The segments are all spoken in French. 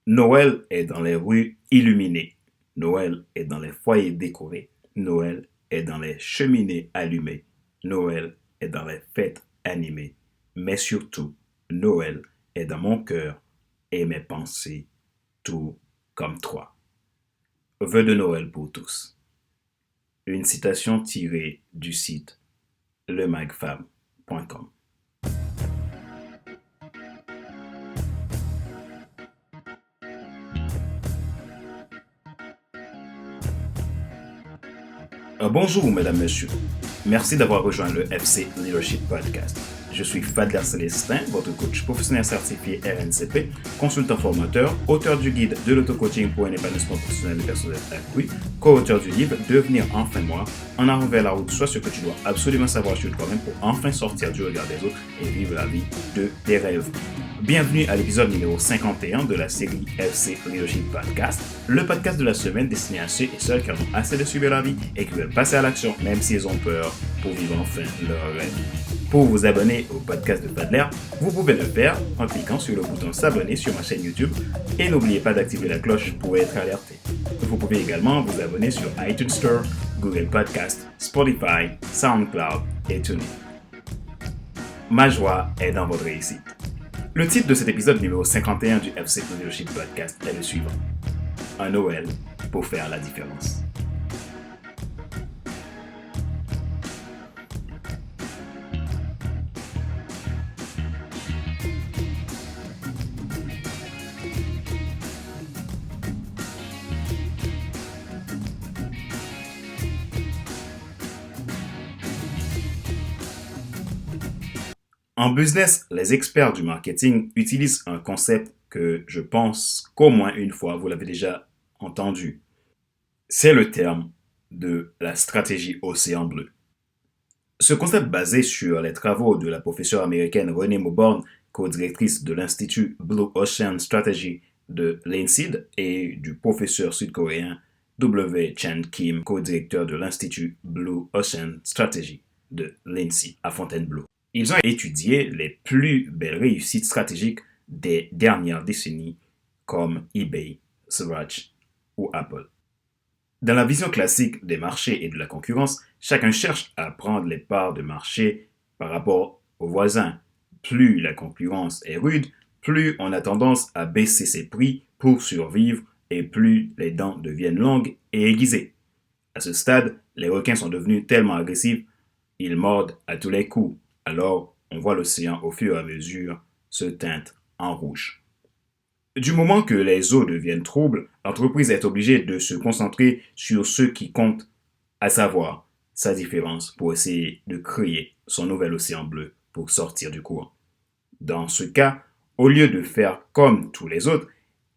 Noël est dans les rues illuminées. Noël est dans les foyers décorés. Noël est dans les cheminées allumées. Noël est dans les fêtes animées. Mais surtout, Noël est dans mon cœur et mes pensées, tout comme toi. Vœux de Noël pour tous. Une citation tirée du site lemagfab.com. Bonjour, mesdames, messieurs. Merci d'avoir rejoint le FC Leadership Podcast. Je suis Fadler Célestin, votre coach professionnel certifié RNCP, consultant formateur, auteur du guide de l'auto-coaching pour un épanouissement professionnel et personnel accru, co-auteur du livre Devenir enfin moi, en avant vers la route, soit ce que tu dois absolument savoir sur toi-même pour enfin sortir du regard des autres et vivre la vie de tes rêves. Bienvenue à l'épisode numéro 51 de la série FC Leadership Podcast, le podcast de la semaine destiné à ceux et celles qui en ont assez de subir la vie et qui veulent passer à l'action même s'ils ont peur pour vivre enfin leur rêve. Pour vous abonner au podcast de Fadler, vous pouvez le faire en cliquant sur le bouton s'abonner sur ma chaîne YouTube et n'oubliez pas d'activer la cloche pour être alerté. Vous pouvez également vous abonner sur iTunes Store, Google Podcast, Spotify, SoundCloud et TuneIn. Ma joie est dans votre réussite. Le titre de cet épisode numéro 51 du FC Leadership Podcast est le suivant. Un Noël pour faire la différence. En business, les experts du marketing utilisent un concept que je pense qu'au moins une fois vous l'avez déjà entendu. C'est le terme de la stratégie Océan Bleu. Ce concept basé sur les travaux de la professeure américaine Renée Mauborgne, co-directrice de l'Institut Blue Ocean Strategy de l'INSEAD, et du professeur sud-coréen W. Chan Kim, co-directeur de l'Institut Blue Ocean Strategy de l'INSEAD à Fontainebleau. Ils ont étudié les plus belles réussites stratégiques des dernières décennies comme eBay, Swatch ou Apple. Dans la vision classique des marchés et de la concurrence, chacun cherche à prendre les parts de marché par rapport aux voisins. Plus la concurrence est rude, plus on a tendance à baisser ses prix pour survivre et plus les dents deviennent longues et aiguisées. À ce stade, les requins sont devenus tellement agressifs, ils mordent à tous les coups. Alors, on voit l'océan au fur et à mesure se teinte en rouge. Du moment que les eaux deviennent troubles, l'entreprise est obligée de se concentrer sur ce qui compte, à savoir sa différence pour essayer de créer son nouvel océan bleu pour sortir du courant. Dans ce cas, au lieu de faire comme tous les autres,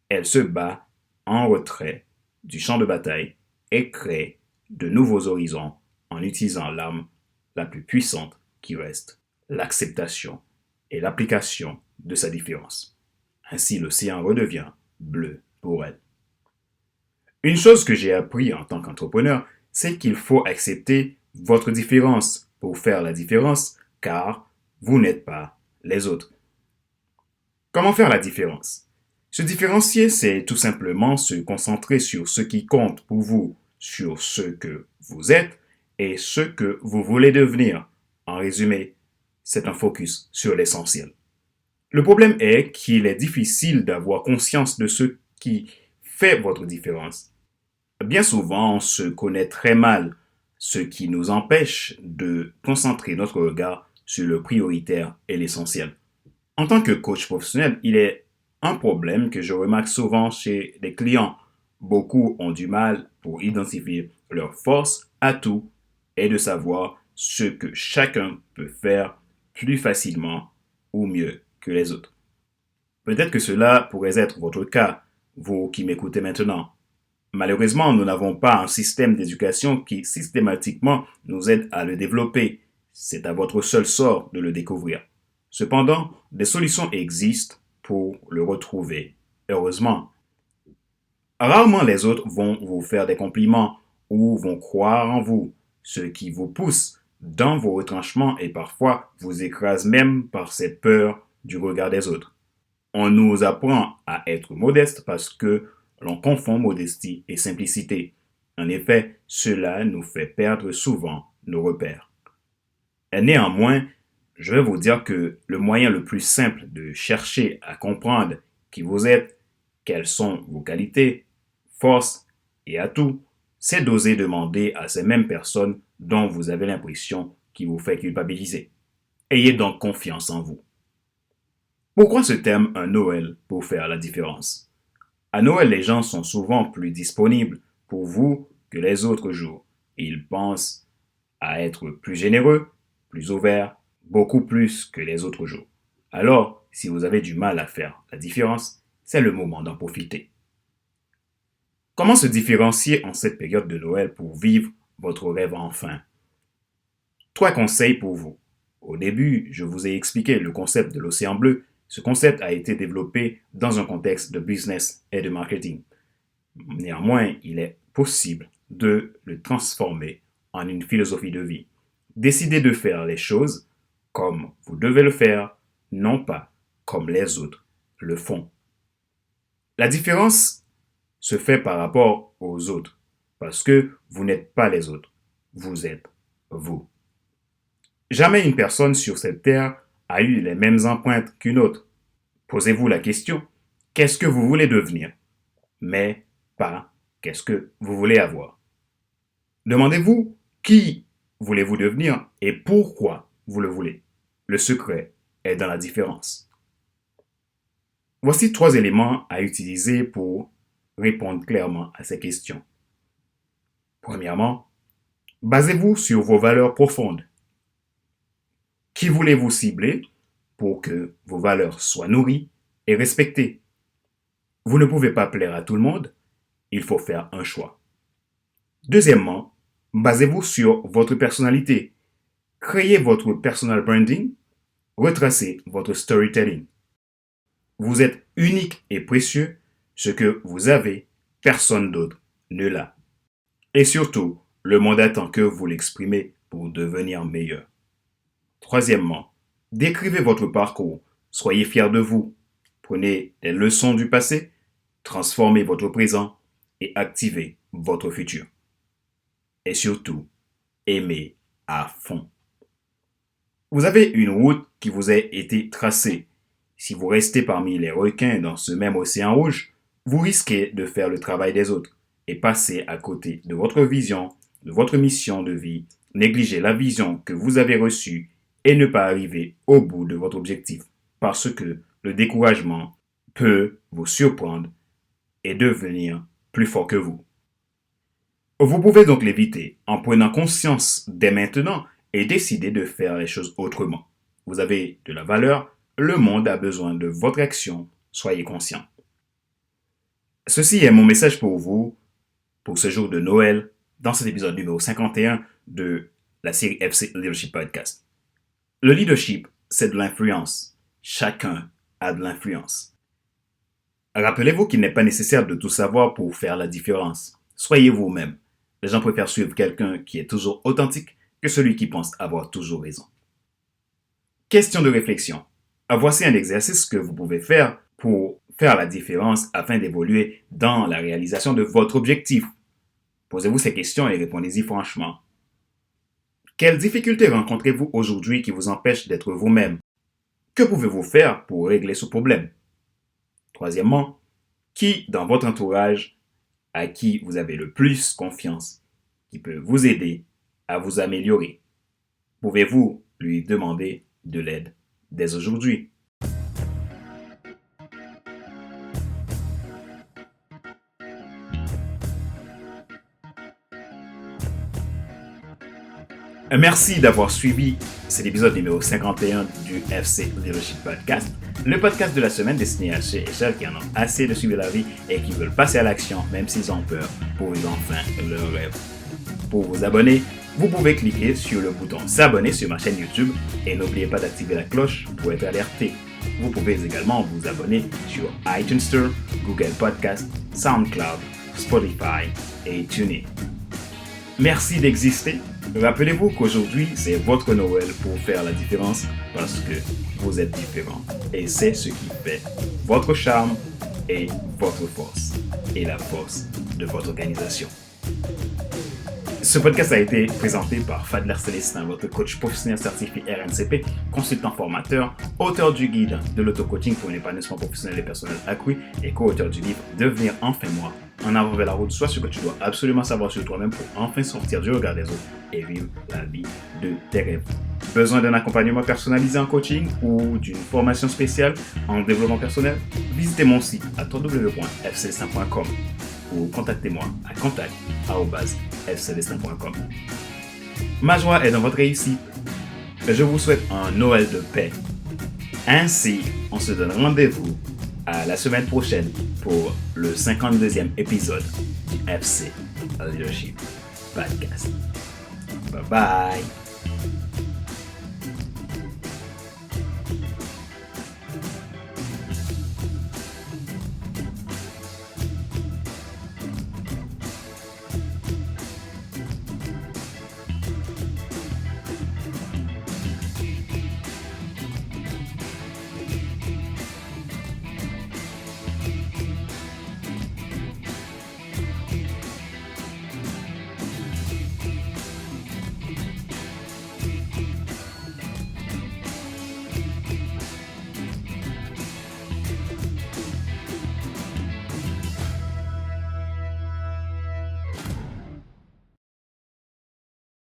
elle se bat en retrait du champ de bataille et crée de nouveaux horizons en utilisant l'arme la plus puissante qui reste, l'acceptation et l'application de sa différence. Ainsi, l'océan redevient bleu pour elle. Une chose que j'ai appris en tant qu'entrepreneur, c'est qu'il faut accepter votre différence pour faire la différence, car vous n'êtes pas les autres. Comment faire la différence? Se différencier, c'est tout simplement se concentrer sur ce qui compte pour vous, sur ce que vous êtes et ce que vous voulez devenir. En résumé, c'est un focus sur l'essentiel. Le problème est qu'il est difficile d'avoir conscience de ce qui fait votre différence. Bien souvent, on se connaît très mal, ce qui nous empêche de concentrer notre regard sur le prioritaire et l'essentiel. En tant que coach professionnel, il est un problème que je remarque souvent chez les clients. Beaucoup ont du mal pour identifier leurs forces, atouts et de savoir ce que chacun peut faire plus facilement ou mieux que les autres. Peut-être que cela pourrait être votre cas, vous qui m'écoutez maintenant. Malheureusement, nous n'avons pas un système d'éducation qui systématiquement nous aide à le développer. C'est à votre seul sort de le découvrir. Cependant, des solutions existent pour le retrouver, heureusement. Rarement les autres vont vous faire des compliments ou vont croire en vous, ce qui vous pousse dans vos retranchements et parfois vous écrase même par cette peur du regard des autres. On nous apprend à être modeste parce que l'on confond modestie et simplicité. En effet, cela nous fait perdre souvent nos repères. Et néanmoins, je vais vous dire que le moyen le plus simple de chercher à comprendre qui vous êtes, quelles sont vos qualités, forces et atouts, c'est d'oser demander à ces mêmes personnes dont vous avez l'impression qui vous fait culpabiliser. Ayez donc confiance en vous. Pourquoi ce thème un Noël pour faire la différence? À Noël, les gens sont souvent plus disponibles pour vous que les autres jours. Ils pensent à être plus généreux, plus ouverts, beaucoup plus que les autres jours. Alors, si vous avez du mal à faire la différence, c'est le moment d'en profiter. Comment se différencier en cette période de Noël pour vivre votre rêve enfin? 3 conseils pour vous. Au début, je vous ai expliqué le concept de l'océan bleu. Ce concept a été développé dans un contexte de business et de marketing. Néanmoins, il est possible de le transformer en une philosophie de vie. Décidez de faire les choses comme vous devez le faire, non pas comme les autres le font. La différence se fait par rapport aux autres, parce que vous n'êtes pas les autres, vous êtes vous. Jamais une personne sur cette terre a eu les mêmes empreintes qu'une autre. Posez-vous la question, qu'est-ce que vous voulez devenir? Mais pas qu'est-ce que vous voulez avoir. Demandez-vous qui voulez-vous devenir et pourquoi vous le voulez. Le secret est dans la différence. Voici 3 éléments à utiliser pour répondre clairement à ces questions. Premièrement, basez-vous sur vos valeurs profondes. Qui voulez-vous cibler pour que vos valeurs soient nourries et respectées? Vous ne pouvez pas plaire à tout le monde, il faut faire un choix. Deuxièmement, basez-vous sur votre personnalité. Créez votre personal branding, retracez votre storytelling. Vous êtes unique et précieux, ce que vous avez, personne d'autre ne l'a. Et surtout, le monde attend que vous l'exprimez pour devenir meilleur. Troisièmement, décrivez votre parcours, soyez fiers de vous. Prenez des leçons du passé, transformez votre présent et activez votre futur. Et surtout, aimez à fond. Vous avez une route qui vous a été tracée. Si vous restez parmi les requins dans ce même océan rouge, vous risquez de faire le travail des autres et passer à côté de votre vision, de votre mission de vie, négliger la vision que vous avez reçue et ne pas arriver au bout de votre objectif parce que le découragement peut vous surprendre et devenir plus fort que vous. Vous pouvez donc l'éviter en prenant conscience dès maintenant et décider de faire les choses autrement. Vous avez de la valeur, le monde a besoin de votre action, soyez conscient. Ceci est mon message pour vous pour ce jour de Noël dans cet épisode numéro 51 de la série FC Leadership Podcast. Le leadership, c'est de l'influence. Chacun a de l'influence. Rappelez-vous qu'il n'est pas nécessaire de tout savoir pour faire la différence. Soyez vous-même. Les gens préfèrent suivre quelqu'un qui est toujours authentique que celui qui pense avoir toujours raison. Question de réflexion. Voici un exercice que vous pouvez faire pour faire la différence afin d'évoluer dans la réalisation de votre objectif. Posez-vous ces questions et répondez-y franchement. Quelles difficultés rencontrez-vous aujourd'hui qui vous empêchent d'être vous-même? Que pouvez-vous faire pour régler ce problème? Troisièmement, qui dans votre entourage à qui vous avez le plus confiance, qui peut vous aider à vous améliorer? Pouvez-vous lui demander de l'aide dès aujourd'hui? Merci d'avoir suivi cet épisode numéro 51 du FC Leadership Podcast, le podcast de la semaine destiné à ceux et celles qui en ont assez de suivre la vie et qui veulent passer à l'action même s'ils ont peur pour vivre enfin leur rêve. Pour vous abonner, vous pouvez cliquer sur le bouton s'abonner sur ma chaîne YouTube et n'oubliez pas d'activer la cloche pour être alerté. Vous pouvez également vous abonner sur iTunes Store, Google Podcast, SoundCloud, Spotify et TuneIn. Merci d'exister Rappelez-vous qu'aujourd'hui, c'est votre Noël pour faire la différence parce que vous êtes différent. Et c'est ce qui fait votre charme et votre force. Et la force de votre organisation. Ce podcast a été présenté par Fadler Célestin, votre coach professionnel certifié RNCP, consultant formateur, auteur du guide de l'auto-coaching pour un épanouissement professionnel et personnel accru et co-auteur du livre Devenir enfin moi, en avant vers la route, soit ce que tu dois absolument savoir sur toi-même pour enfin sortir du regard des autres et vivre la vie de tes rêves. Besoin d'un accompagnement personnalisé en coaching ou d'une formation spéciale en développement personnel? Visitez mon site à www.fcelestin.com ou contactez-moi à contact@fcelestin.com. Ma joie est dans votre réussite. Je vous souhaite un Noël de paix. Ainsi, on se donne rendez-vous à la semaine prochaine pour le 52e épisode du FC Leadership Podcast. Bye bye.